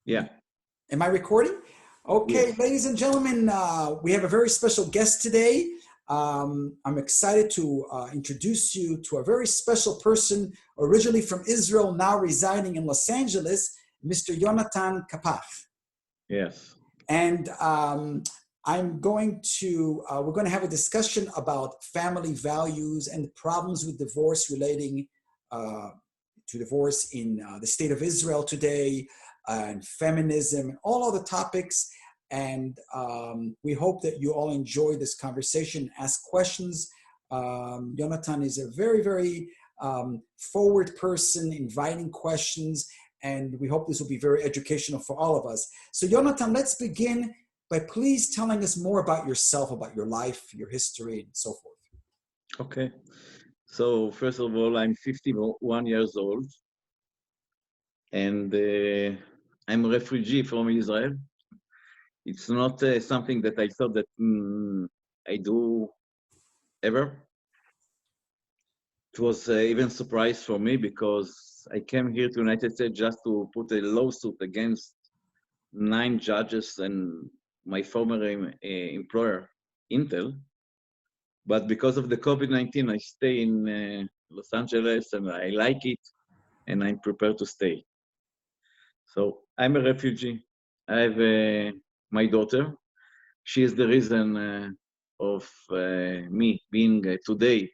Yeah. Am I recording? Okay, Yes. ladies and gentlemen, we have a very special guest today. I'm excited to introduce you to a very special person, originally from Israel, now residing in Los Angeles, Mr. Yonatan Kapach. Yes. And we're going to have a discussion about family values and problems with divorce relating to divorce in the state of Israel today, and feminism, and all other topics. And we hope that you all enjoy this conversation, ask questions. Yonatan is a very, very forward person, inviting questions, and we hope this will be very educational for all of us. So Yonatan, let's begin by please telling us more about yourself, about your life, your history, and so forth. Okay. So first of all, I'm 51 years old, and I'm a refugee from Israel. It's not something that I thought that I do ever. It was even a surprise for me because I came here to the United States just to put a lawsuit against 9 judges and my former employer, Intel. But because of the COVID-19, I stay in Los Angeles and I like it and I'm prepared to stay. So I'm a refugee. I have my daughter. She is the reason of me being today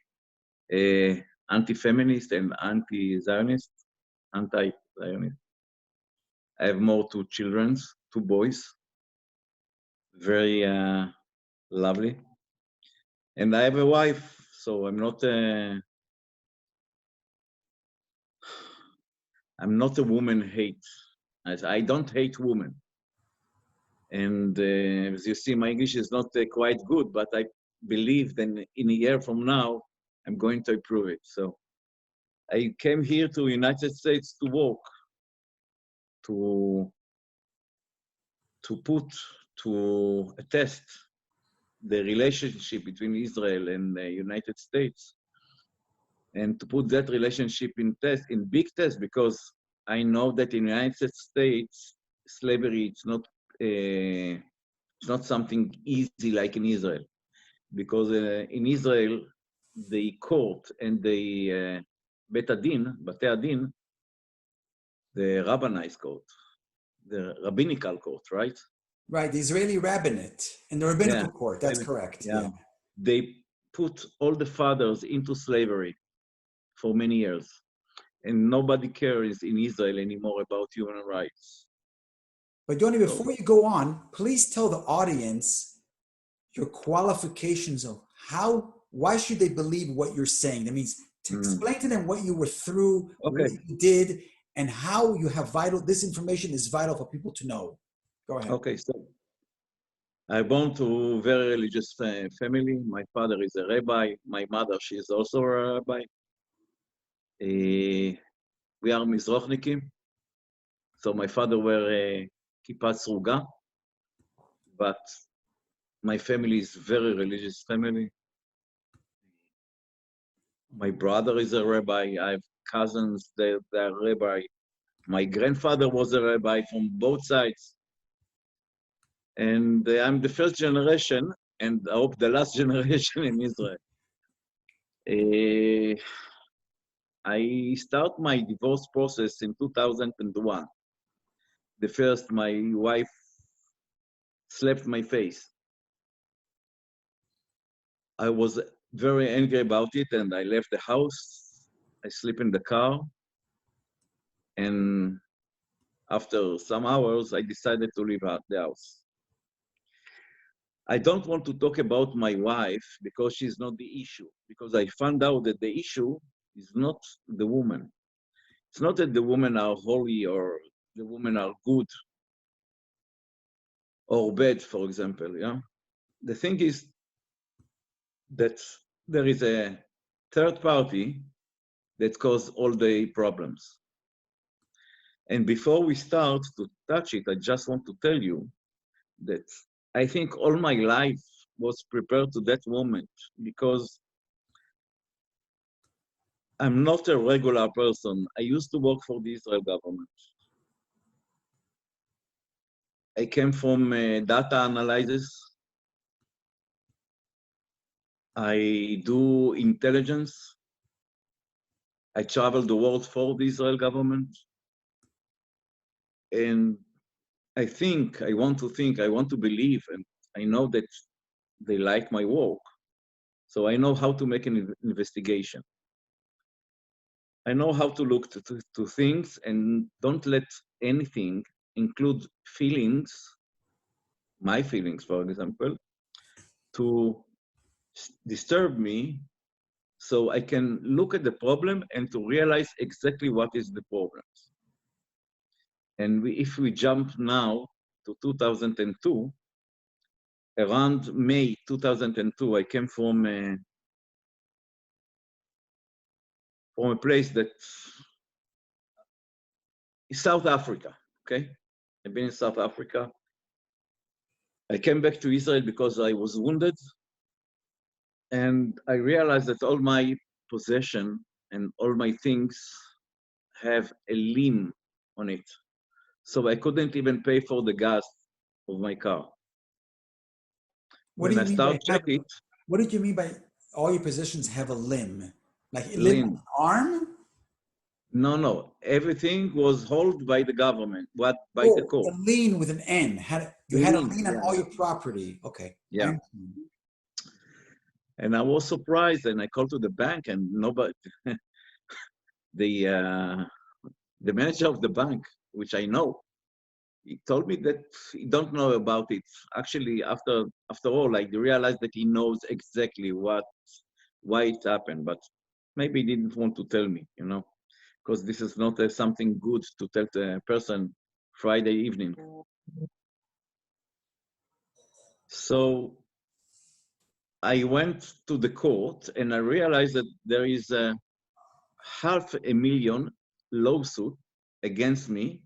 anti-feminist and anti-zionist, anti-zionist. I have more 2 children, 2 boys, very lovely. And I have a wife, so I'm not a woman hate. I don't hate women. And as you see, my English is not quite good, but I believe that in a year from now, I'm going to improve it. So I came here to United States to work, to test the relationship between Israel and the United States, and to put that relationship in big test, because I know that in the United States, slavery it's not something easy like in Israel, because in Israel, the court and the Batei Adin, the rabbinized court, the rabbinical court, right? Right, the Israeli rabbinate and the rabbinical Yeah, court, that's correct, yeah. They put all the fathers into slavery for many years, and nobody cares in Israel anymore about human rights. But Yoni, before you go on, please tell the audience your qualifications of why should they believe what you're saying? That means to explain to them what you were through, what you did, and how you have this information is vital for people to know. Go ahead. Okay, so I born to a very religious family. My father is a rabbi. My mother, she is also a rabbi. We are Mizrochnikim. So my father wear a kippah sruga, but my family is very religious family. My brother is a rabbi. I have cousins that are rabbi. My grandfather was a rabbi from both sides. And I'm the first generation, and I hope the last generation in Israel. I start my divorce process in 2001. The first, my wife slapped my face. I was very angry about it, and I left the house. I sleep in the car. And after some hours, I decided to leave the house. I don't want to talk about my wife because she's not the issue, because I found out that the issue is not the woman. It's not that the women are holy or the women are good or bad, for example. Yeah. The thing is that there is a third party that causes all the problems. And before we start to touch it, I just want to tell you that I think all my life was prepared to that moment, because I'm not a regular person. I used to work for the Israel government. I came from data analysis. I do intelligence. I travel the world for the Israel government. And I want to believe, and I know that they like my work. So I know how to make an investigation. I know how to look to things and don't let anything include feelings, my feelings, for example, to disturb me, so I can look at the problem and to realize exactly what is the problem. And if we jump now to 2002, around May 2002, I came from a place that is South Africa, okay? I've been in South Africa. I came back to Israel because I was wounded, and I realized that all my possession and all my things have a lien on it. So I couldn't even pay for the gas of my car. What When do I you mean start by check it, what did you mean by all your possessions have a limb? Like a limb on lien. an arm? No. Everything was held by the government, by the Oh, a court. lien with an N. You had a Lien, lien on yeah, all your property. Okay. I yeah. understand. And I was surprised, and I called to the bank, and nobody, the manager of the bank, which I know, he told me that he don't know about it. Actually, after all, I realized that he knows exactly why it happened, but maybe he didn't want to tell me, because this is not something good to tell the person Friday evening. So I went to the court and I realized that there is a $500,000 lawsuit against me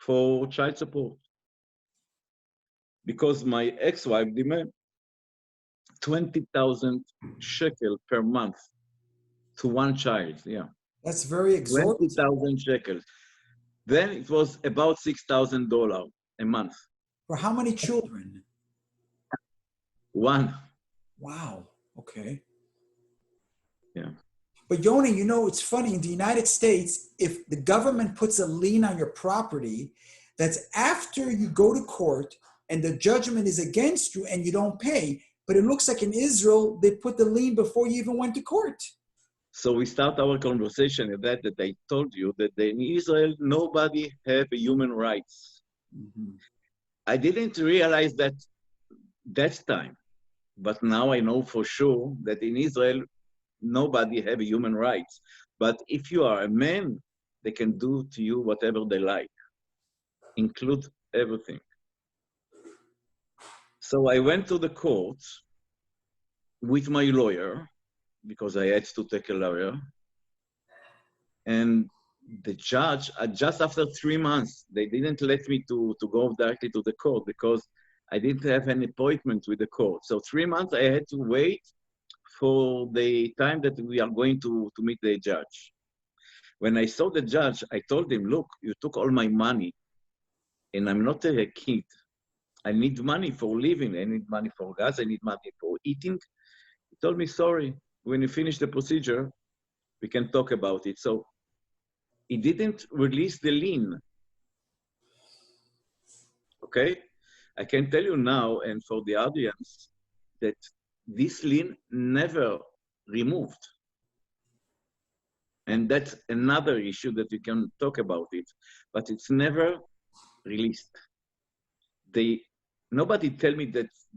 for child support, because my ex-wife demanded 20,000 shekel per month to one child. Yeah, That's very exorbitant. 20,000 shekels. Then it was about $6,000 a month. For how many children? One. Wow. Okay. Yeah. But Yoni, it's funny. In the United States, if the government puts a lien on your property, that's after you go to court and the judgment is against you and you don't pay. But it looks like in Israel, they put the lien before you even went to court. So we start our conversation at that I told you that in Israel, nobody have human rights. Mm-hmm. I didn't realize that time, but now I know for sure that in Israel, nobody have human rights. But if you are a man, they can do to you whatever they like, include everything. So I went to the court with my lawyer, because I had to take a lawyer. And the judge, just after 3 months, they didn't let me to go directly to the court because I didn't have an appointment with the court. So 3 months I had to wait for the time that we are going to meet the judge. When I saw the judge, I told him, look, you took all my money and I'm not a kid. I need money for living. I need money for gas. I need money for eating. He told me, sorry, when you finish the procedure, we can talk about it. So he didn't release the lien. Okay? I can tell you now, and for the audience, that this lien never removed. And that's another issue that we can talk about it, but it's never released. Nobody tell me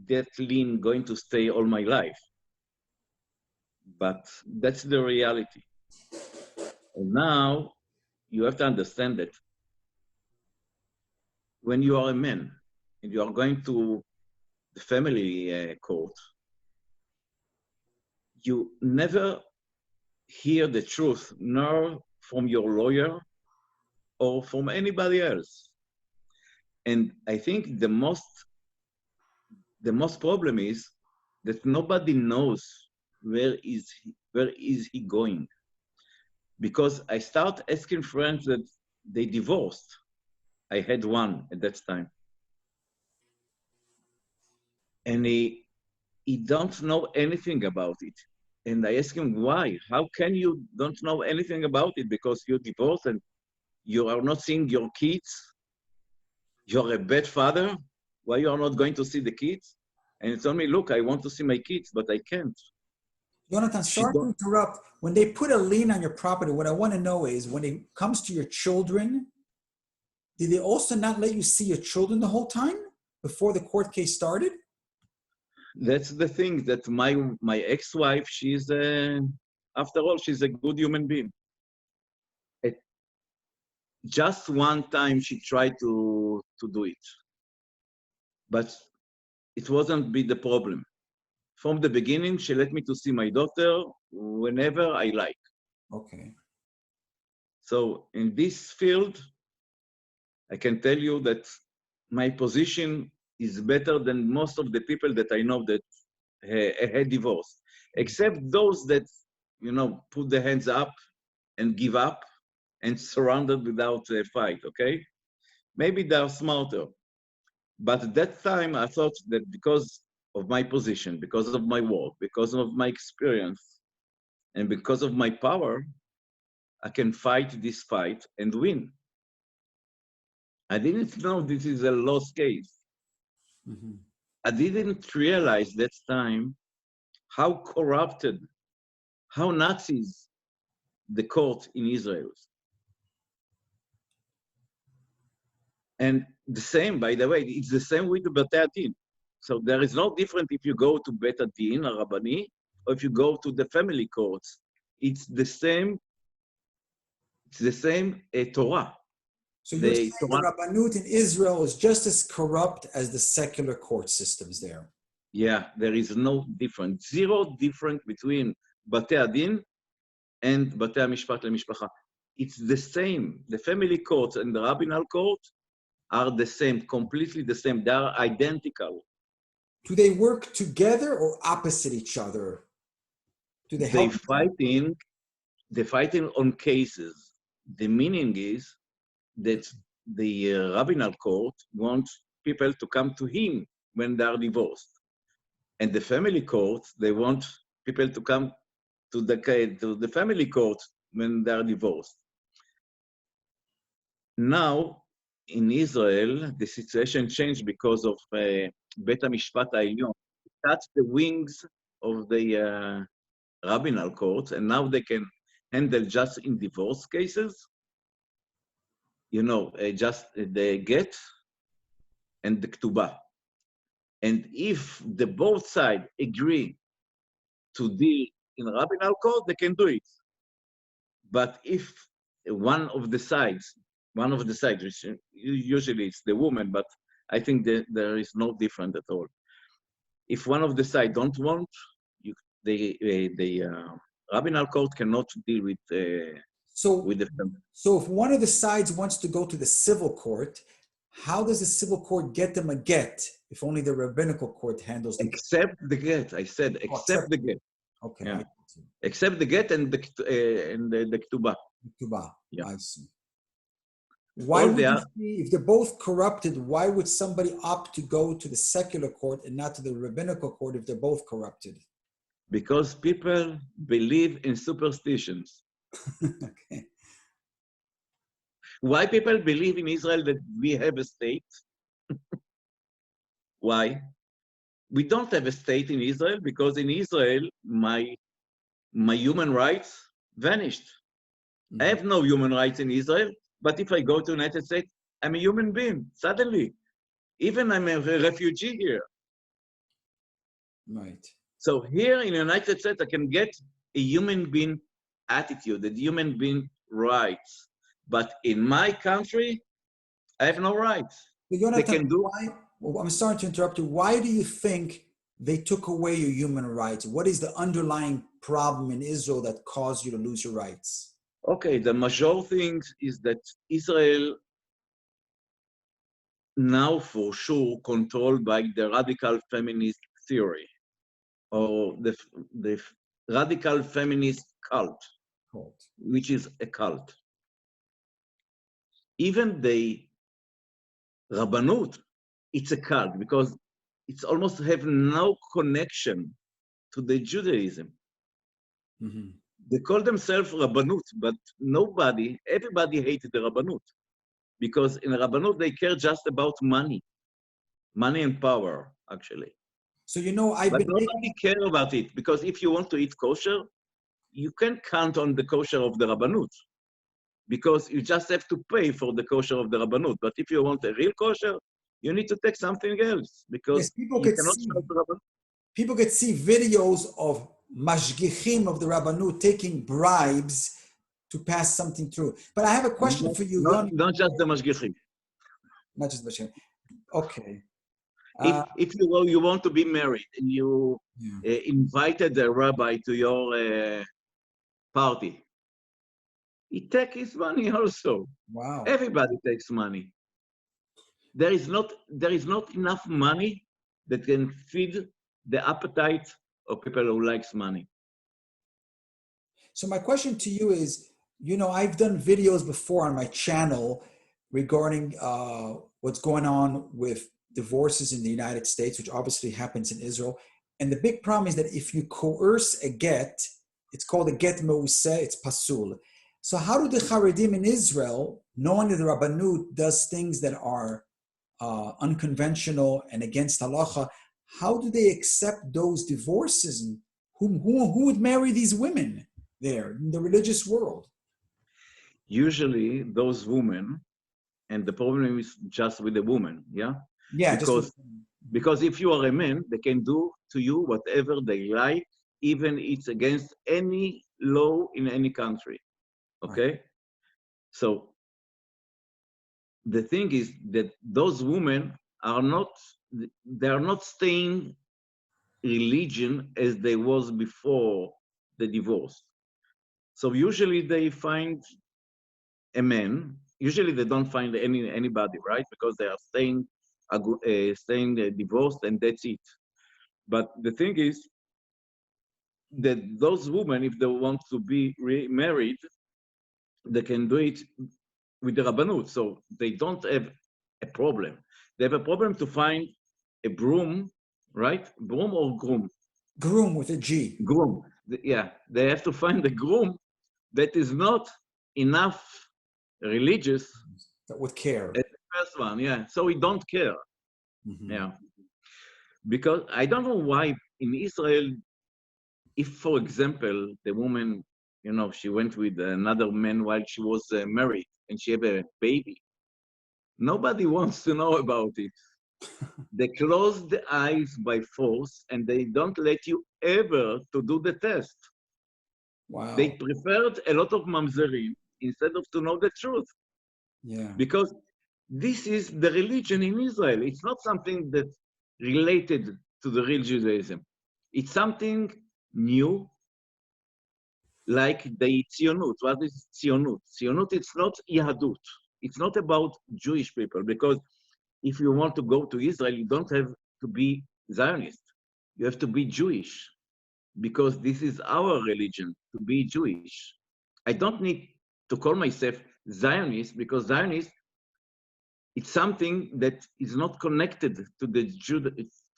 that lien going to stay all my life, but that's the reality. And now you have to understand that when you are a man and you are going to the family court, you never hear the truth, nor from your lawyer or from anybody else. And I think the most problem is that nobody knows where is he going. Because I start asking friends that they divorced. I had one at that time. And he don't know anything about it. And I asked him, why? How can you don't know anything about it? Because you're divorced and you are not seeing your kids? You're a bad father? Why you are not going to see the kids? And he told me, look, I want to see my kids, but I can't. Yonatan, She sorry to don't, interrupt. When they put a lien on your property, what I want to know is when it comes to your children, did they also not let you see your children the whole time before the court case started? that's the thing that my ex-wife, she's after all, she's a good human being. It, just one time she tried to do it, but it wasn't be the problem. From the beginning, she let me to see my daughter whenever I like. Okay. So in this field, I can tell you that my position is better than most of the people that I know that had divorce, except those that, put their hands up and give up and surrounded without a fight, okay? Maybe they are smarter. But at that time, I thought that because of my position, because of my work, because of my experience, and because of my power, I can fight this fight and win. I didn't know this is a lost case. Mm-hmm. I didn't realize that time how corrupted, how Nazis the court in Israel. And the same, by the way, it's the same with the Bate Din. So there is no difference if you go to Beit Din or Rabbani, or if you go to the family courts. It's the same. It's the same Torah. So you're The saying the Torah. Rabbanut in Israel is just as corrupt as the secular court systems there? Yeah, there is no difference. Zero difference between Bate Din and Bate HaMishpat LeMishpacha. It's the same. The family courts and the rabbinal court are the same, completely the same. They are identical. Do they work together or opposite each other? Do they They help each other? fighting, they fighting on cases. The meaning is that the rabbinal court wants people to come to him when they are divorced. And the family court, they want people to come to the family court when they are divorced. Now, in Israel, the situation changed because of Bet HaMishpat HaElyon. That's the wings of the rabbinal courts, and now they can handle just in divorce cases, just the get and the ktubah. And if the both sides agree to deal in rabbinal court, they can do it. But if one of the sides, which usually it's the woman, but I think that there is no difference at all. If one of the sides don't want, the rabbinal court cannot deal with So, the so if one of the sides wants to go to the civil court, how does the civil court get them a get if only the rabbinical court handles the get? except the get. I said except the get. Okay, Yeah, I see. except the get and the ktubah. Tuba, Yeah, I see. Why all would they you are see, if they're both corrupted, why would somebody opt to go to the secular court and not to the rabbinical court if they're both corrupted? because people believe in superstitions. Okay. Why people believe in Israel that we have a state? Why? We don't have a state in Israel because in Israel, my human rights vanished. I Mhm. have no human rights in Israel, but if I go to the United States, I'm a human being, suddenly. Even I'm a refugee here. Right. So here in the United States, I can get a human being attitude, a human being rights. But in my country, I have no rights. But They Yonatan, can do. why, well, I'm sorry to interrupt you. Why do you think they took away your human rights? What is the underlying problem in Israel that caused you to lose your rights? Okay, the major thing is that Israel now for sure controlled by the radical feminist theory or the radical feminist cult, Cult. which is a cult. Even the Rabbanut, it's a cult because it's almost have no connection to the Judaism. Mm-hmm. They call themselves Rabbanut, but everybody hated the Rabbanut. Because in Rabbanut, they care just about money and power, actually. So, I've But been nobody care about it, because if you want to eat kosher, you can count on the kosher of the Rabbanut, because you just have to pay for the kosher of the Rabbanut. But if you want a real kosher, you need to take something else, because yes, people you could cannot see trust the Rabbanut. people could see videos of mashgichim of the Rabbanut taking bribes to pass something through. But I have a question for you, Yoni. Not just the mashgichim. Not just mashgichim. Okay. If you want to be married and you invited a rabbi to your party, he takes his money also. Wow. Everybody takes money. There is not enough money that can feed the appetite of people who likes money. So my question to you is, I've done videos before on my channel regarding what's going on with divorces in the United States, which obviously happens in Israel. And the big problem is that if you coerce a get, it's called a get meuseh, it's pasul. So how do the Haredim in Israel, knowing that the Rabbanut does things that are unconventional and against halacha, how do they accept those divorces? And who would marry these women there in the religious world? Usually those women, and the problem is just with the woman, yeah? Yeah, because if you are a man, they can do to you whatever they like, even it's against any law in any country, okay? Right. So the thing is that those women are not staying religion as they was before the divorce. So usually they find a man. Usually they don't find anybody, right? Because they are staying divorced, and that's it. But the thing is that those women, if they want to be remarried, they can do it with the Rabbanut. So they don't have a problem. They have a problem to find a broom, right? Broom or groom? Groom with a G. Groom. Yeah, they have to find a groom that is not enough religious. That would care. As the first one, yeah. So we don't care. Mm-hmm. Yeah. Because I don't know why in Israel, if, for example, the woman, she went with another man while she was married and she had a baby, nobody wants to know about it. They close the eyes by force and they don't let you ever to do the test. Wow. They preferred a lot of mamzerim instead of to know the truth. Yeah. Because this is the religion in Israel. It's not something that's related to the real Judaism. It's something new, like the Tzionut. What is Tzionut? Tzionut, it's not Yahadut. It's not about Jewish people, because if you want to go to Israel, you don't have to be Zionist. You have to be Jewish, because this is our religion, to be Jewish. I don't need to call myself Zionist, because Zionist, it's something that is not connected to the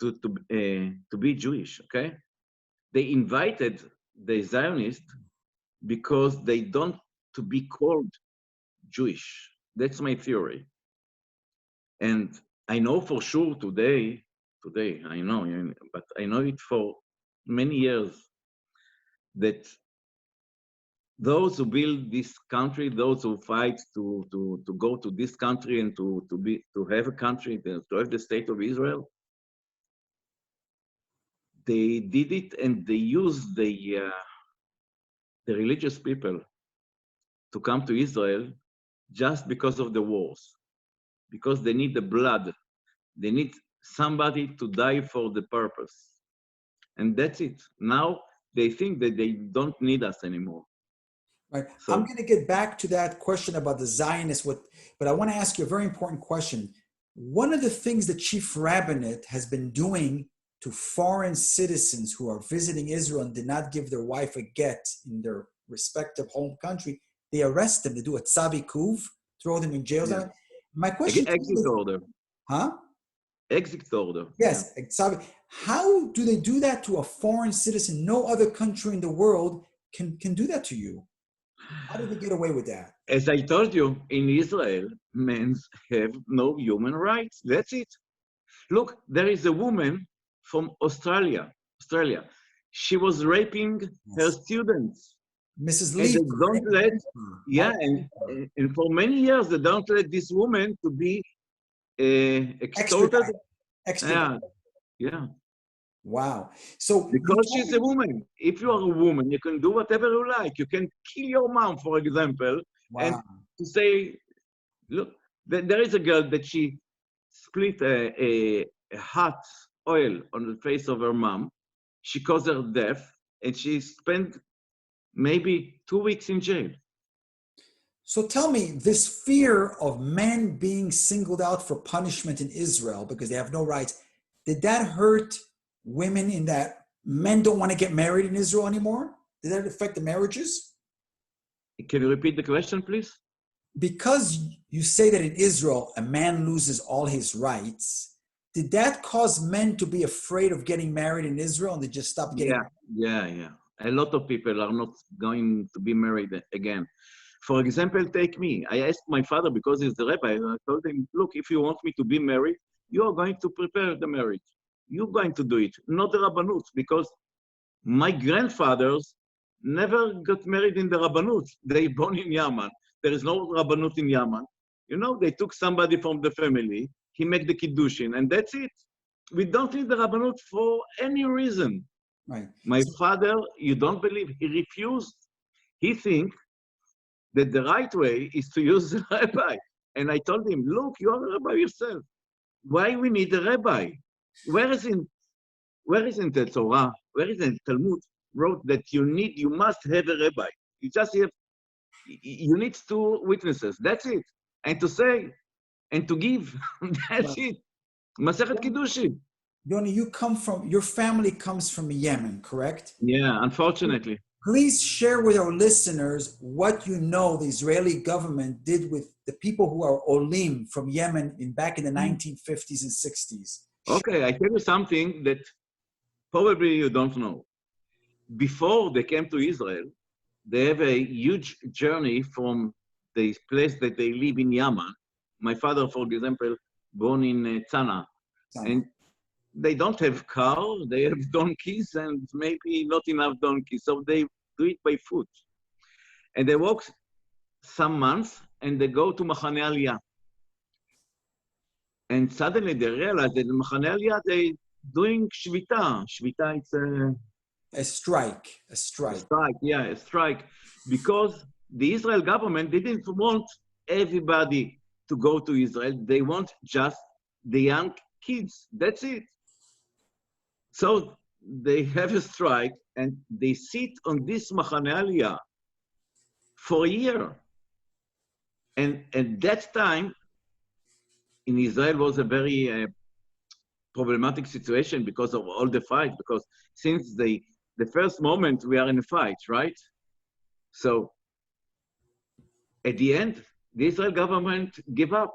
to be Jewish, okay? They invited the Zionists because they don't to be called Jewish. That's my theory. And I know for sure today, I know, but I know it for many years, that those who build this country, those who fight to go to this country and to have a country, to have the state of Israel, they did it, and they used the religious people to come to Israel just because of the wars, because they need the blood. They need somebody to die for the purpose. And that's it. Now they think that they don't need us anymore. Right. So, I'm going to get back to that question about the Zionists, but I want to ask you a very important question. One of the things the chief rabbinate has been doing to foreign citizens who are visiting Israel and did not give their wife a get in their respective home country, they arrest them. They do a Tzav Ikuv, throw them in jail. Yeah. My question exit order. Huh? Exit order. Yes, exactly. How do they do that to a foreign citizen? No other country in the world can do that to you. How do they get away with that? As I told you, in Israel, men have no human rights. That's it. Look, there is a woman from Australia. She was raping her students. Mrs. And Lee. they don't let, and for many years, they don't let this woman to be extorted. Extricate. Yeah. Wow. So because she's a woman. If you are a woman, you can do whatever you like. You can kill your mom, for example, and to say, look, there is a girl that she split a hot oil on the face of her mom. She caused her death, and she spent maybe 2 weeks in jail. So tell me, this fear of men being singled out for punishment in Israel because they have no rights, did that hurt women in that men don't want to get married in Israel anymore? Did that affect the marriages? Can you repeat the question, please? Because you say that in Israel, a man loses all his rights, did that cause men to be afraid of getting married in Israel and they just stop getting married? Yeah. A lot of people are not going to be married again. For example, take me. I asked my father, because he's the rabbi, I told him, look, if you want me to be married, you are going to prepare the marriage. You're going to do it, not the Rabbanut, because my grandfathers never got married in the Rabbanut. They born in Yemen. There is no Rabbanut in Yemen. You know, they took somebody from the family, he made the Kiddushin, and that's it. We don't need the Rabbanut for any reason. Right. My father, you don't believe, he refused. He thinks that the right way is to use the rabbi. And I told him, look, you are a rabbi yourself. Why we need a rabbi? Where is in the Torah, where is in Talmud wrote that you must have a rabbi. You need 2 witnesses. That's it. And to say, and to give, that's it. Masechet Kiddushin. Yoni, your family comes from Yemen, correct? Yeah, unfortunately. Please share with our listeners what you know the Israeli government did with the people who are olim from Yemen back in the 1950s and 60s. Okay, I tell you something that probably you don't know. Before they came to Israel, they have a huge journey from the place that they live in Yemen. My father, for example, born in Tzana. And they don't have car, they have donkeys, and maybe not enough donkeys, so they do it by foot. And they walk some months, and they go to Machane Aliyah. And suddenly they realize that in Machane Aliyah, they're doing shvita. Shvita, it's a strike. A strike. Because the Israel government didn't want everybody to go to Israel. They want just the young kids. That's it. So they have a strike and they sit on this Machane Aliyah for a year. And at that time, in Israel was a very problematic situation because of all the fight, because since the first moment we are in a fight, right? So at the end, the Israel government give up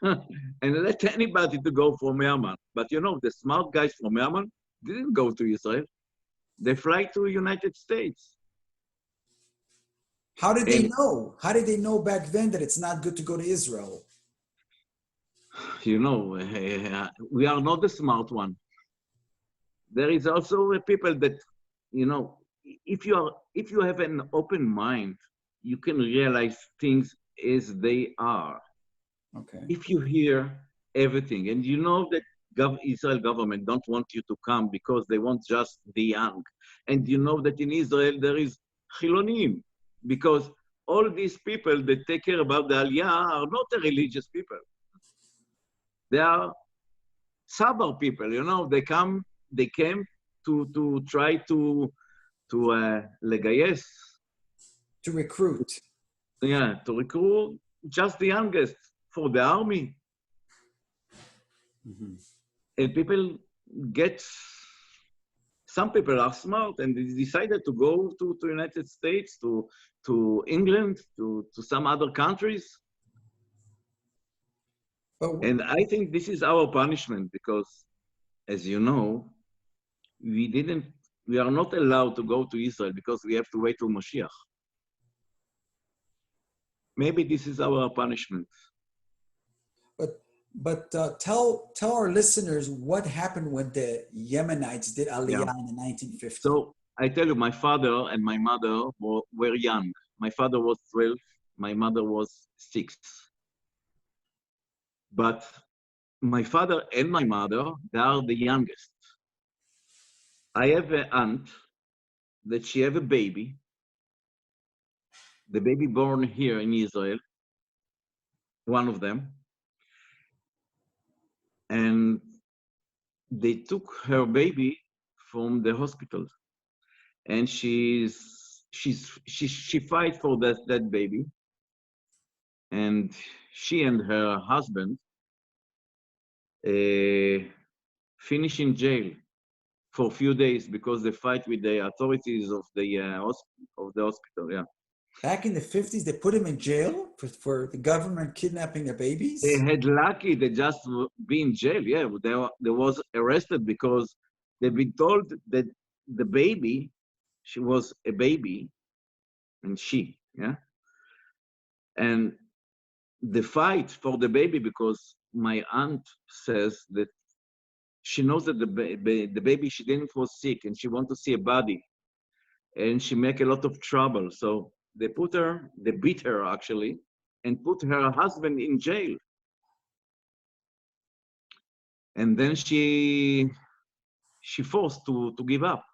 and let anybody to go from Yemen. But you know, the smart guys from Yemen didn't go to Israel. They fly to the United States. How did they know? How did they know back then that it's not good to go to Israel? You know, we are not the smart one. There is also people that, you know, if you have an open mind, you can realize things as they are. Okay. If you hear everything, and you know that Israel government don't want you to come because they want just the young, and you know that in Israel there is chilonim, because all these people that take care about the Aliyah are not a religious people. They are suburb people, you know. They came to try to legayes. To recruit. Yeah, to recruit just the youngest for the army. Mm-hmm. And some people are smart and they decided to go to United States, to England, to some other countries. But And I think this is our punishment because, as you know, we are not allowed to go to Israel because we have to wait till Mashiach. Maybe this is our punishment. tell our listeners what happened when the Yemenites did Yeah. Aliyah in the 1950s. So I tell you, my father and my mother were young. My father was 12, my mother was 6. But my father and my mother, they are the youngest. I have an aunt that she have a baby. The baby born here in Israel, one of them. And they took her baby from the hospital. And she fight for that baby. And she and her husband finish in jail for a few days because they fight with the authorities of the hospital. Yeah, Back in the 50s, they put him in jail for the government kidnapping their they babies. had lucky they just be in jail. Yeah, they was arrested because they've been told that the baby, she was a baby, and and the fight for the baby because my aunt says that she knows that the baby she didn't was sick and she want to see a body and she make a lot of trouble. So they beat her actually, and put her husband in jail. And then she forced to give up.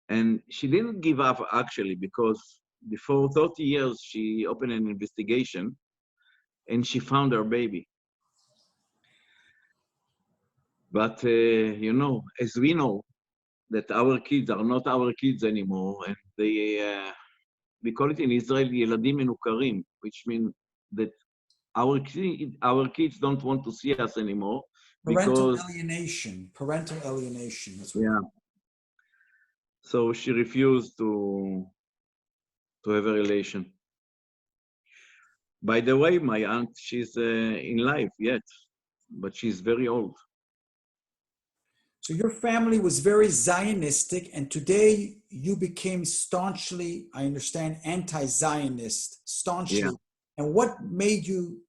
And she didn't give up actually because before 30 years she opened an investigation and she found her baby. But you know, as we know, that our kids are not our kids anymore, and we call it in Israel ילדים מנוכרים, which means that our kids don't want to see us anymore because Parental alienation. That's what yeah. So she refused to have a relation. By the way, my aunt, she's in life yet, but she's very old. So your family was very Zionistic, and today you became staunchly, I understand, anti-Zionist, staunchly. Yeah. And what made you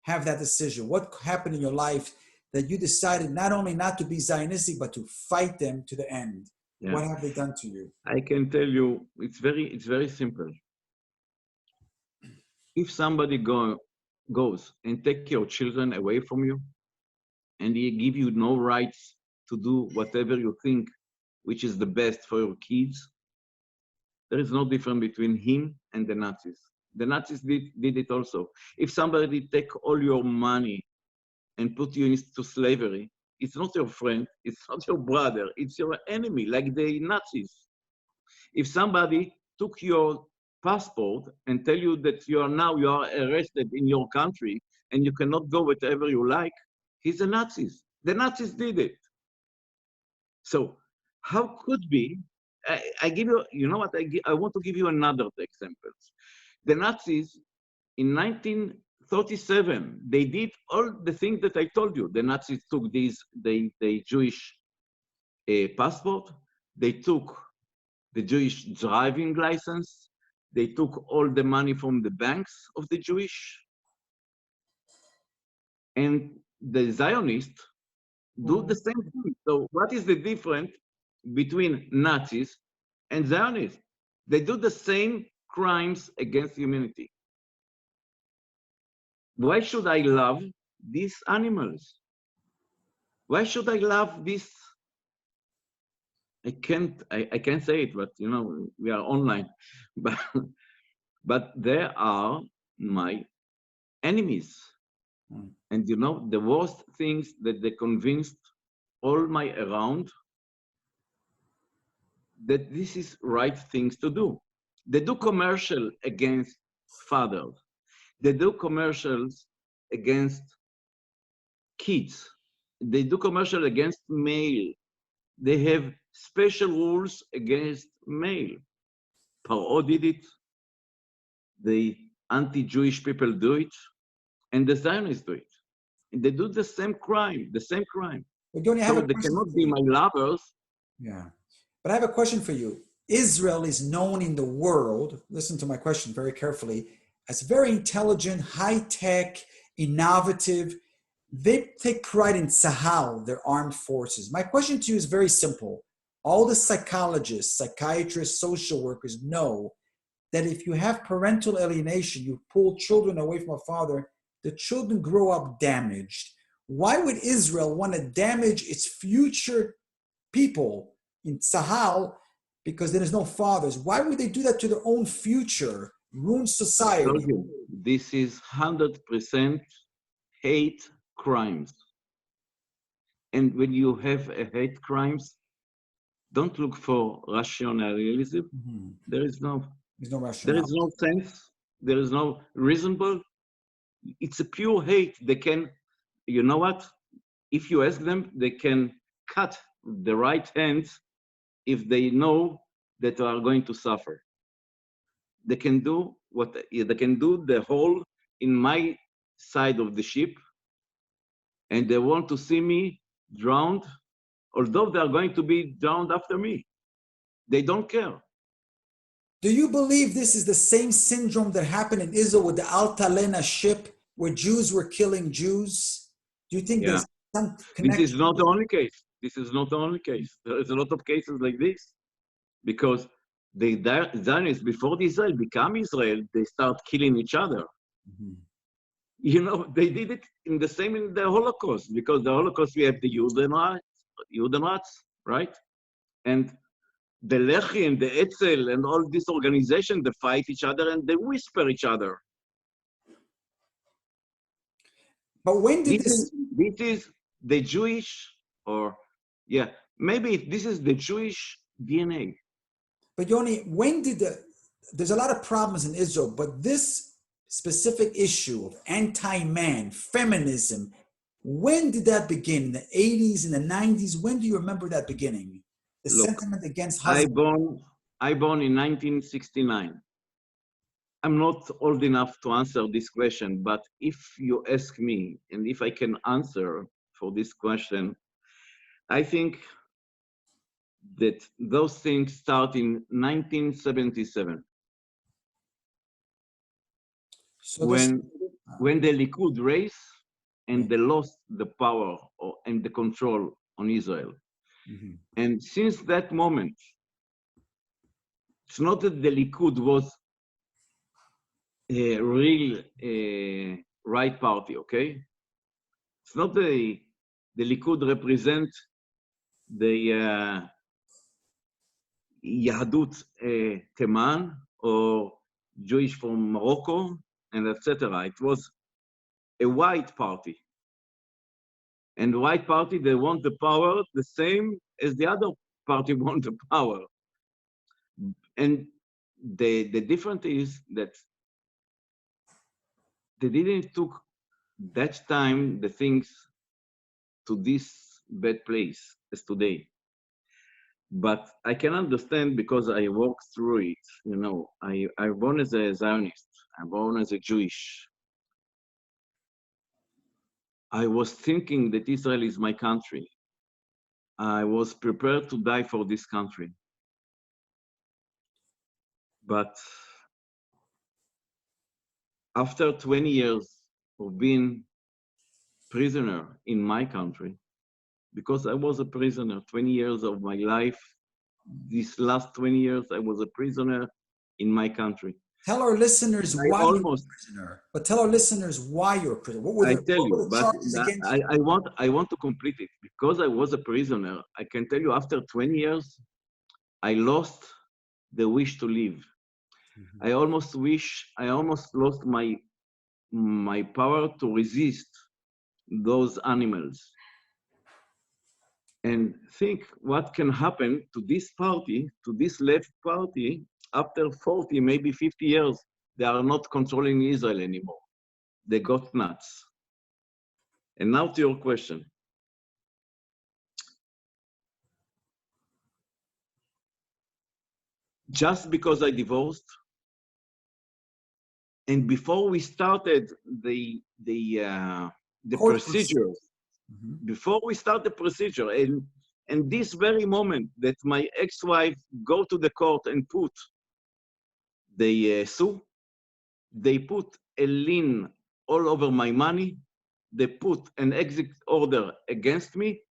have that decision? What happened in your life that you decided not only not to be Zionistic, but to fight them to the end? Yeah. What have they done to you? I can tell you, it's very simple. If somebody goes and take your children away from you, and he give you no rights to do whatever you think which is the best for your kids, there is no difference between him and the Nazis. The Nazis did it also. If somebody take all your money and put you into slavery, it's not your friend, it's not your brother, it's your enemy, like the Nazis. If somebody took your passport and tell you that you are arrested in your country and you cannot go wherever you like, he's a Nazi. The Nazis did it. So how could be, I give you, you know what, I want to give you another example. The Nazis in 1937, they did all the things that I told you. The Nazis took the Jewish passport, they took the Jewish driving license, they took all the money from the banks of the Jewish, and the Zionists do the same thing. So what is the difference between Nazis and Zionists? They do the same crimes against humanity. Why should I love these animals? Why should I love this? I can't say it, but you know, we are online. But they are my enemies. And you know, the worst things that they convinced all my around that this is right things to do. They do commercial against fathers. They do commercials against kids. They do commercial against male. They have special rules against male. Part1 did it. The anti-Jewish people do it. And the Zionists do it. They do the same crime, the same crime. But Yoni, I have So a they question cannot for be you. my lovers. Yeah. But I have a question for you. Israel is known in the world, listen to my question very carefully, as very intelligent, high-tech, innovative. They take pride in Tzahal, their armed forces. My question to you is very simple. All the psychologists, psychiatrists, social workers know that if you have parental alienation, you pull children away from a father, the children grow up damaged. Why would Israel want to damage its future people in Tzahal because there is no fathers? Why would they do that to their own future, ruin I society? told you, this is 100% hate crimes. And when you have a hate crimes, don't look for rationalism. Mhm. There is no There's no There rationale. is no sense. There is no reasonable. It's a pure hate. They can, you know what? If you ask them, they can cut the right hands if they know that they are going to suffer. They can do what they can do the whole in my side of the ship, and they want to see me drowned, although they are going to be drowned after me. They don't care. Do you believe this is the same syndrome that happened in Israel with the Altalena ship where Jews were killing Jews? Do you think Yeah. there's some This is connection? not the only case. This is not the only case. There is a lot of cases like this because the Zionists, before Israel become Israel, they start killing each other. Mhm. You know, they did it in the same in the Holocaust because the Holocaust we have the Judenrats, right? And the Lechi and the Etzel and all these organizations, they fight each other and they whisper each other. But when did This this, is the Jewish, or yeah, maybe this is the Jewish DNA. but Yoni, when did there's a lot of problems in Israel, but this specific issue of anti-man, feminism, when did that begin? In the 80s, in the 90s? When do you remember that beginning? The Look, sentiment against I husbands. born in 1969. I'm not old enough to answer this question, but if you ask me, and if I can answer for this question, I think that those things start in 1977 So this, when the Likud race yeah. and they lost the power and the control on Israel. Mhm. And since that moment, it's not that the Likud was a real right party, okay? It's not the Likud represent the Yahadut Teman or Jewish from Morocco and etc. It was a white party. And the white party, they want the power the same as the other party want the power. And the difference is that they didn't took that time the things to this bad place as today. But I can understand because I walked through it. You know, I born as a Zionist. I'm born as a Jewish. I was thinking that Israel is my country. I was prepared to die for this country. But after 20 years of being prisoner in my country, because I was a prisoner 20 years of my life, these last 20 years, I was a prisoner in my country. Tell our listeners I why you're almost, a prisoner. But tell our listeners why you're a prisoner. I tell What you, were the but charges against you? I want to complete it. Because I was a prisoner, I can tell you after 20 years, I lost the wish to live. Mhm. I almost lost my power to resist those animals. And think what can happen to this party, to this left party, after 40, maybe 50 years, they are not controlling Israel anymore. They got nuts. And now to your question. Just because I divorced, and before we started the the Court procedures, before we start the procedure, and this very moment that my ex-wife go to the court and put the sue, they put a lien all over my money, they put an exit order against me,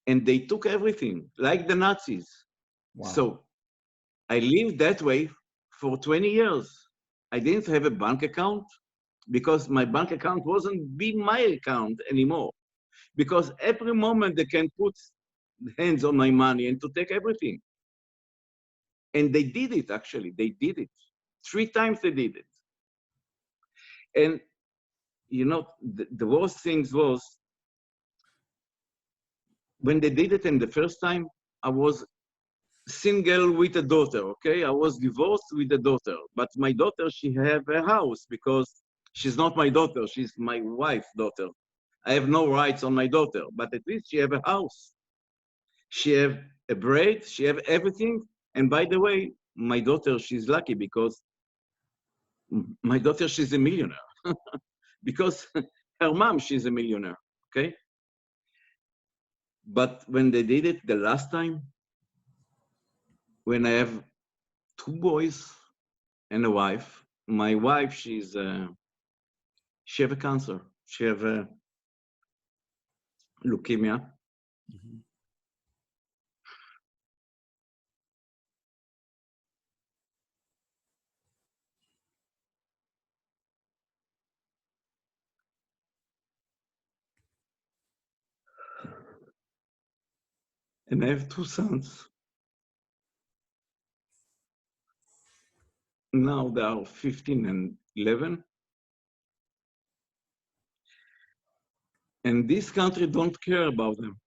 and they took everything, like the Nazis. Wow. So I lived that way for 20 years. I didn't have a bank account because my bank account wasn't be my account anymore. Because every moment they can put hands on my money and to take everything. And they did it, actually, they did it. 3 times they did it. And, you know, the worst things was, when they did it in the first time, I was single with a daughter, okay? I was divorced with a daughter, but my daughter, she have a house because she's not my daughter, she's my wife's daughter. I have no rights on my daughter, but at least she have a house. She have a braid, she have everything. And by the way, my daughter, she's lucky because my daughter, she's a millionaire. Because her mom, she's a millionaire, okay? But when they did it the last time, when I have 2 boys and a wife, my wife, she have a cancer. She have a leukemia. And I have 2 sons. Now they are 15 and 11. And this country don't care about them.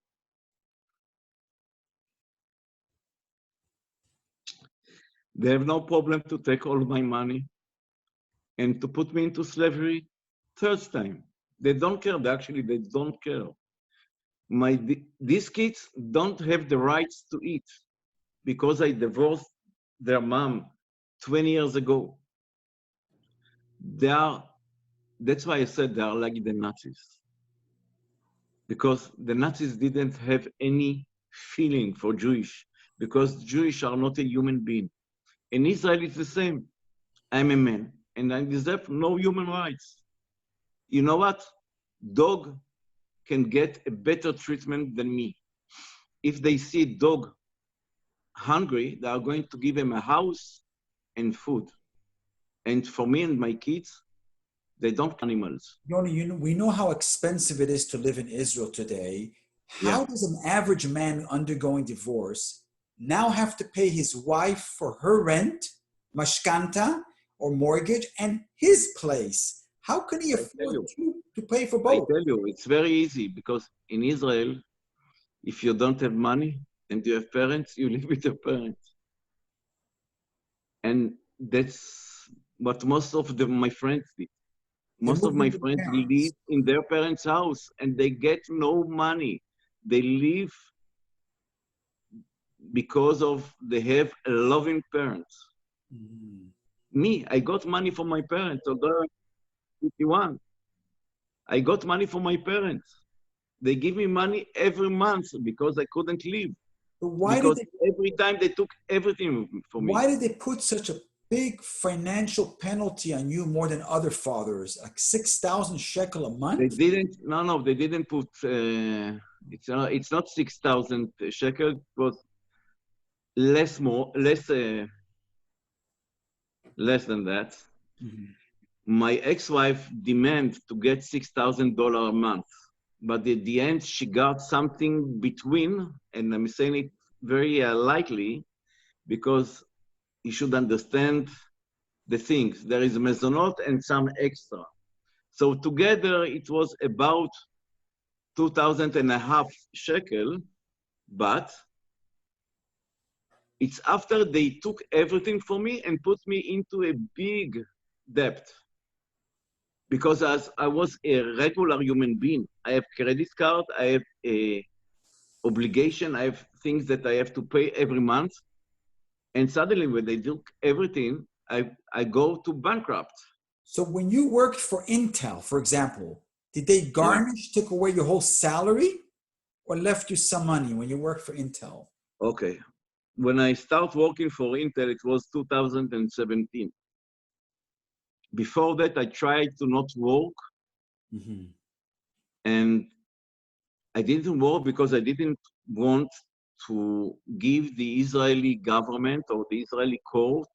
They have no problem to take all my money and to put me into slavery 3rd time. They don't care, they don't care. These kids don't have the rights to eat because I divorced their mom 20 years ago. That's why I said they are like the Nazis. Because the Nazis didn't have any feeling for Jewish, because Jewish are not a human being. In Israel, it's the same. I'm a man, and I deserve no human rights. You know what? Dog can get a better treatment than me. If they see a dog hungry, they are going to give him a house and food. And for me and my kids, they don't animals. Yoni, we know how expensive it is to live in Israel today. How does an average man undergoing divorce now have to pay his wife for her rent, mashkanta, or mortgage, and his place? How can he afford to pay for both? I tell you, it's very easy, because in Israel, if you don't have money and you have parents, you live with your parents. And that's what most of my friends did. Most of my friends live in their parents' house and they get no money. They live because they have a loving parents. Me, I got money from my parents, although I'm 51. I got money from my parents. They give me money every month because I couldn't live. Because every time they took everything from me. Why did they put such a big financial penalty on you more than other fathers? Like 6,000 shekel a month? They didn't, no, they didn't put, it's not 6,000 shekel, it was less than that. My ex-wife demanded to get $6,000 a month, but at the end she got something between, and I'm saying it very lightly, because you should understand the things. There is a mezonot and some extra. So together it was about 2,500 shekel, but it's after they took everything from me and put me into a big debt. Because as I was a regular human being, I have credit card, I have a obligation, I have things that I have to pay every month. And suddenly when they took everything, I go to bankrupt. So when you worked for Intel, for example, did they garnish, took away your whole salary, or left you some money when you worked for Intel? Okay. When I start working for Intel, it was 2017. Before that, I tried to not work, and I didn't work because I didn't want to give the Israeli government or the Israeli court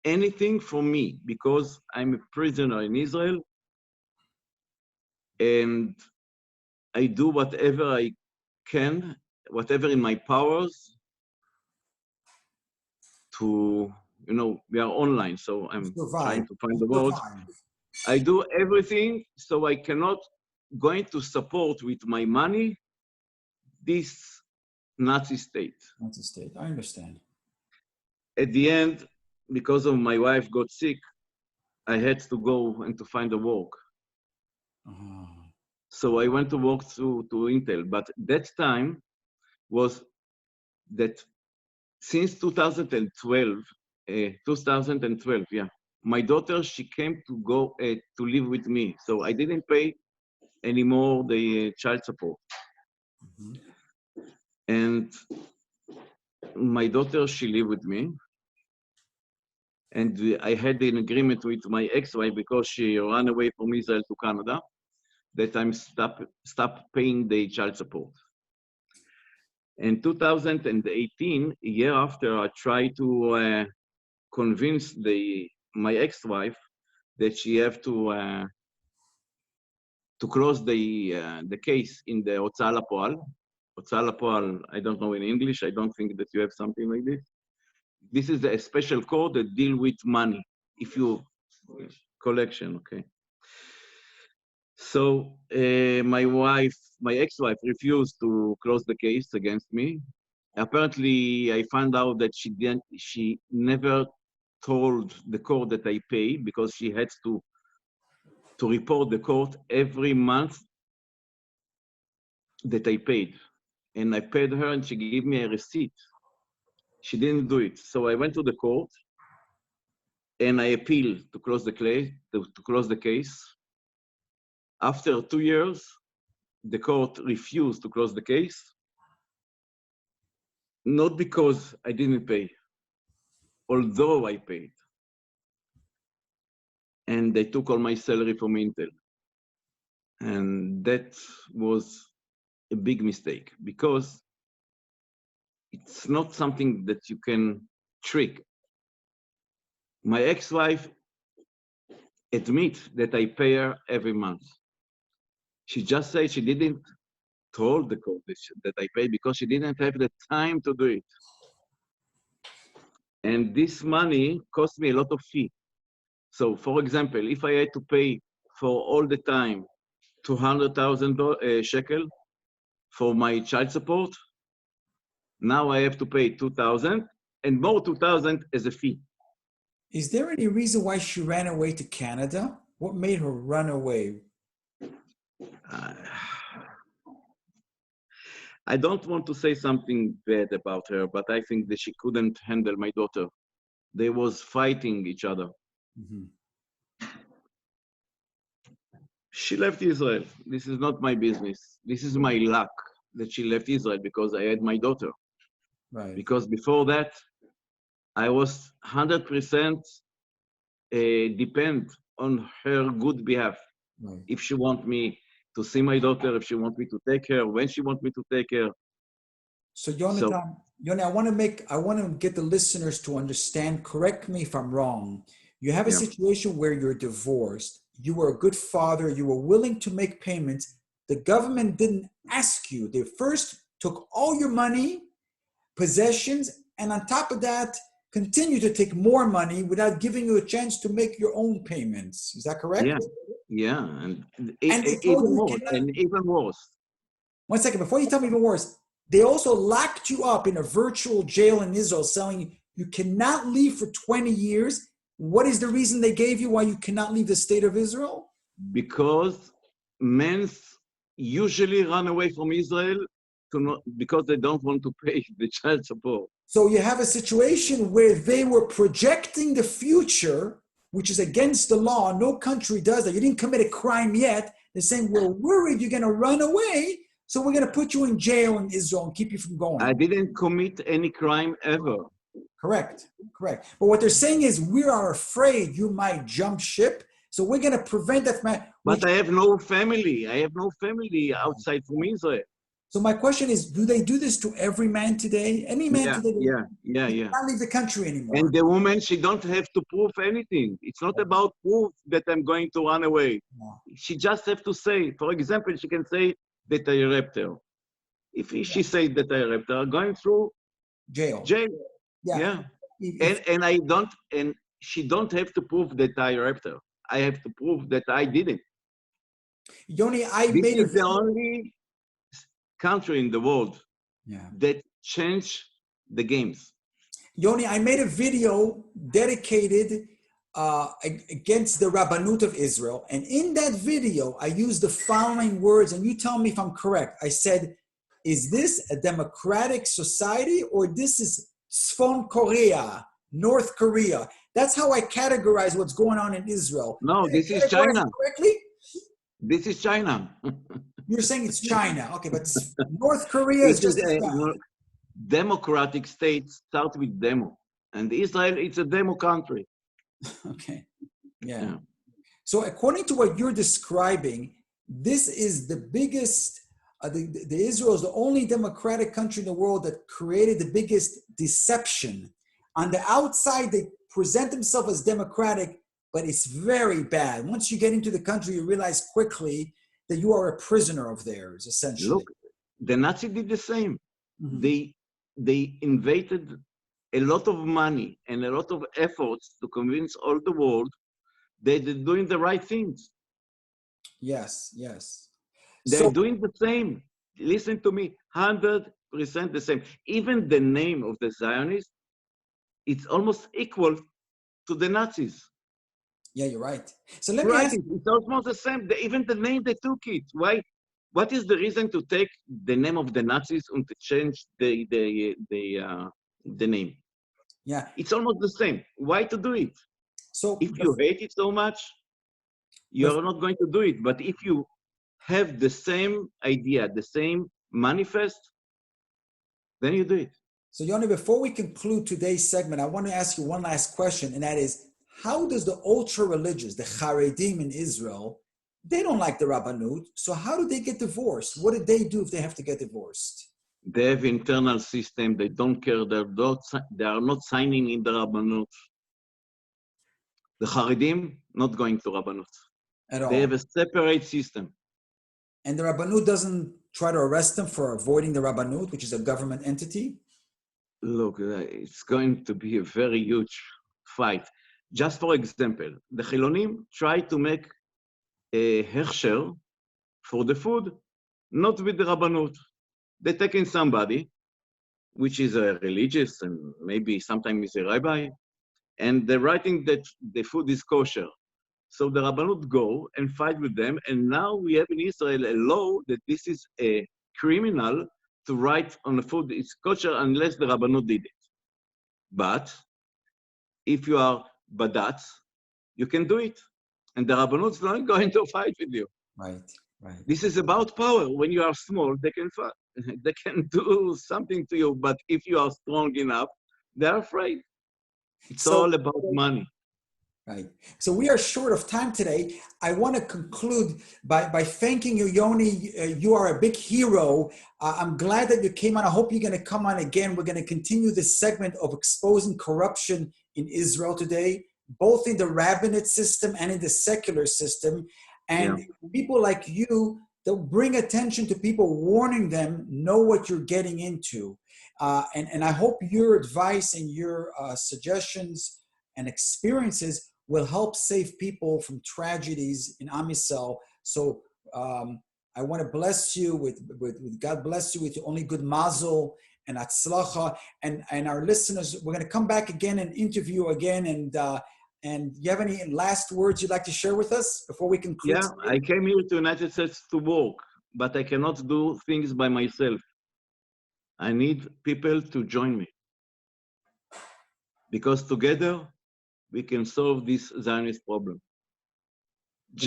anything from me, because I'm a prisoner in Israel, and I do whatever I can, whatever in my powers to, we are online, so I'm trying to find the words. I do everything, so I cannot going to support with my money this Nazi state. Nazi state, I understand. At the end, because of my wife got sick, I had to go and to find a work. So I went to work to Intel, but that time was that since 2012, yeah, my daughter, she came to go to live with me. So I didn't pay anymore the child support. And my daughter, she lived with me. And I had an agreement with my ex-wife because she ran away from Israel to Canada, that I'm stop paying the child support. In 2018, a year after, I tried to convince my ex-wife that she have to close the case in the Hotzah Lapoal. Hotzah Lapoal, I don't know in English. I don't think that you have something like this. This is a special court that deal with money. If you collection, okay. So my ex-wife refused to close the case against me. Apparently, I found out that she never told the court that I paid, because she had to report the court every month that I paid. And I paid her, and she gave me a receipt. She didn't do it. So I went to the court, and I appealed to close the case. After 2 years, the court refused to close the case, not because I didn't pay, although I paid. And they took all my salary from Intel. And that was a big mistake, because it's not something that you can trick. My ex-wife admits that I pay her every month. She just said she didn't told the court that I paid because she didn't have the time to do it. And this money cost me a lot of fee. So for example, if I had to pay for all the time 200,000 shekel for my child support, now I have to pay 2,000 and more 2,000 as a fee. Is there any reason why she ran away to Canada? What made her run away? I don't want to say something bad about her, but I think that she couldn't handle my daughter. They was fighting each other. Mm-hmm. She left Israel. This is not my business. This is my luck that she left Israel, because I had my daughter. Right. Because before that, I was 100% depend on her good behalf. Right. If she want me to see my daughter, if she want me to take her, when she want me to take her. So Yonatan, Yoni, I want to get the listeners to understand, correct me if I'm wrong. You have a situation where you're divorced, you were a good father, you were willing to make payments. The government didn't ask you. They first took all your money, possessions, and on top of that, continue to take more money without giving you a chance to make your own payments. Is that correct? Yeah, and even worse. One second, before you tell me even worse, they also locked you up in a virtual jail in Israel, saying you cannot leave for 20 years. What is the reason they gave you why you cannot leave the state of Israel? Because men usually run away from Israel because they don't want to pay the child support. So you have a situation where they were projecting the future which is against the law. No country does that. You didn't commit a crime yet. They're saying, we're worried you're going to run away, so we're going to put you in jail in Israel and keep you from going. I didn't commit any crime ever. Correct, correct. But what they're saying is, we are afraid you might jump ship, so we're going to prevent that. But I have no family. I have no family outside from Israel. So my question is, do they do this to every man today? Any man today? Yeah. Can't leave the country anymore. And the woman, she don't have to prove anything. It's not about proof that I'm going to run away. No. She just have to say, for example, she can say that I raped her. If she says that I raped her, going through jail. Yeah. And she don't have to prove that I raped her. I have to prove that I didn't. Yoni, this is the only country in the world that changed the games. Yoni, I made a video dedicated against the Rabbanut of Israel. And in that video, I used the following words, and you tell me if I'm correct. I said, is this a democratic society, or this is Tzfon Korea, North Korea? That's how I categorize what's going on in Israel. No, this is China. Correctly? This is China. You're saying it's China. Okay, but North Korea is just a democratic state start with demo. And Israel, it's a demo country. Okay. Yeah. So according to what you're describing, this is the biggest, the Israel is the only democratic country in the world that created the biggest deception. On the outside, they present themselves as democratic, but it's very bad. Once you get into the country, you realize quickly that you are a prisoner of theirs, essentially. Look, the Nazis did the same. Mm-hmm. They invested a lot of money and a lot of efforts to convince all the world that they're doing the right things. Yes, yes. They're doing the same. Listen to me, 100% the same. Even the name of the Zionists, it's almost equal to the Nazis. Yeah, you're right. So let me ask you. It's almost the same. Even the name they took it. Why? What is the reason to take the name of the Nazis and to change the name? Yeah. It's almost the same. Why to do it? So if you hate it so much, you are not going to do it. But if you have the same idea, the same manifest, then you do it. So Yoni, before we conclude today's segment, I want to ask you one last question, and that is, how does the ultra-religious, the Haredim in Israel, they don't like the Rabbanut, so how do they get divorced? What did they do if they have to get divorced? They have internal system. They don't care. They are not signing in the Rabbanut. The Haredim not going to Rabbanut. At all. They have a separate system. And the Rabbanut doesn't try to arrest them for avoiding the Rabbanut, which is a government entity? Look, it's going to be a very huge fight. Just for example, the Chilonim try to make a hechsher for the food, not with the Rabbanut. They take in somebody, which is a religious and maybe sometimes is a rabbi, and they're writing that the food is kosher. So the Rabbanut go and fight with them, and now we have in Israel a law that this is a criminal to write on the food it's kosher unless the Rabbanut did it. But if you are badat, you can do it. And the Rabbanut's not going to fight with you. Right, right. This is about power. When you are small, they can do something to you. But if you are strong enough, they're afraid. It's all about money. Right. So we are short of time today. I want to conclude by thanking you, Yoni. You are a big hero. I'm glad that you came on. I hope you're going to come on again. We're going to continue this segment of exposing corruption in Israel today, both in the rabbinate system and in the secular system. And people like you that bring attention to people, warning them, know what you're getting into. And I hope your advice and your suggestions and experiences will help save people from tragedies in Am Yisrael. So I want to bless you with God bless you with only good mazel and atzlacha. And our listeners, we're going to come back again and interview again. And you have any last words you'd like to share with us before we conclude? Yeah, I came here to United States to work, but I cannot do things by myself. I need people to join me. Because together, we can solve this Zionist problem.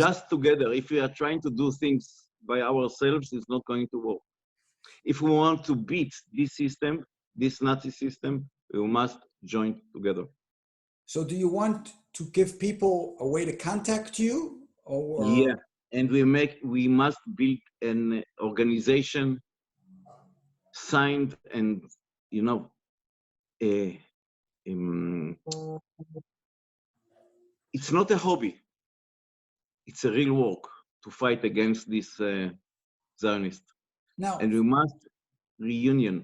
Just together, if we are trying to do things by ourselves, it's not going to work. If we want to beat this system, this Nazi system, we must join together. So do you want to give people a way to contact you? Or... Yeah, and we must build an organization signed and, you know, it's not a hobby. It's a real work to fight against this Zionist. Now, and we must reunion,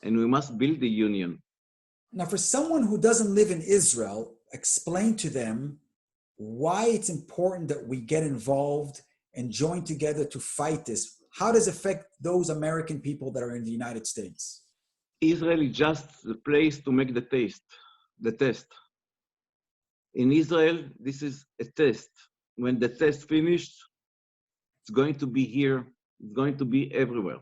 and we must build the union. Now, for someone who doesn't live in Israel, explain to them why it's important that we get involved and join together to fight this. How does it affect those American people that are in the United States? Israel is just the place to make the test. In Israel, this is a test. When the test finished, it's going to be here. It's going to be everywhere.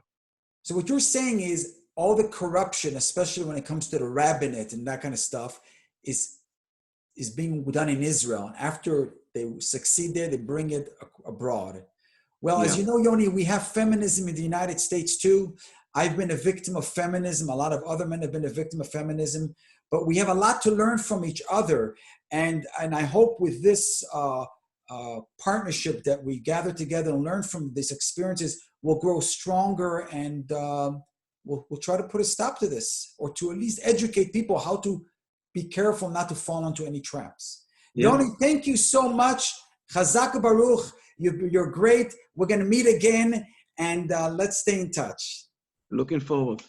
So what you're saying is all the corruption, especially when it comes to the rabbinate and that kind of stuff, is being done in Israel. And after they succeed there, they bring it abroad. Well, Yeah. As you know, Yoni, we have feminism in the United States too. I've been a victim of feminism. A lot of other men have been a victim of feminism. But we have a lot to learn from each other. And I hope with this partnership that we gather together and learn from these experiences, we'll grow stronger and we'll try to put a stop to this, or to at least educate people how to be careful not to fall into any traps. Yeah. Yoni, thank you so much. Chazak Baruch, you're great. We're going to meet again, and let's stay in touch. Looking forward.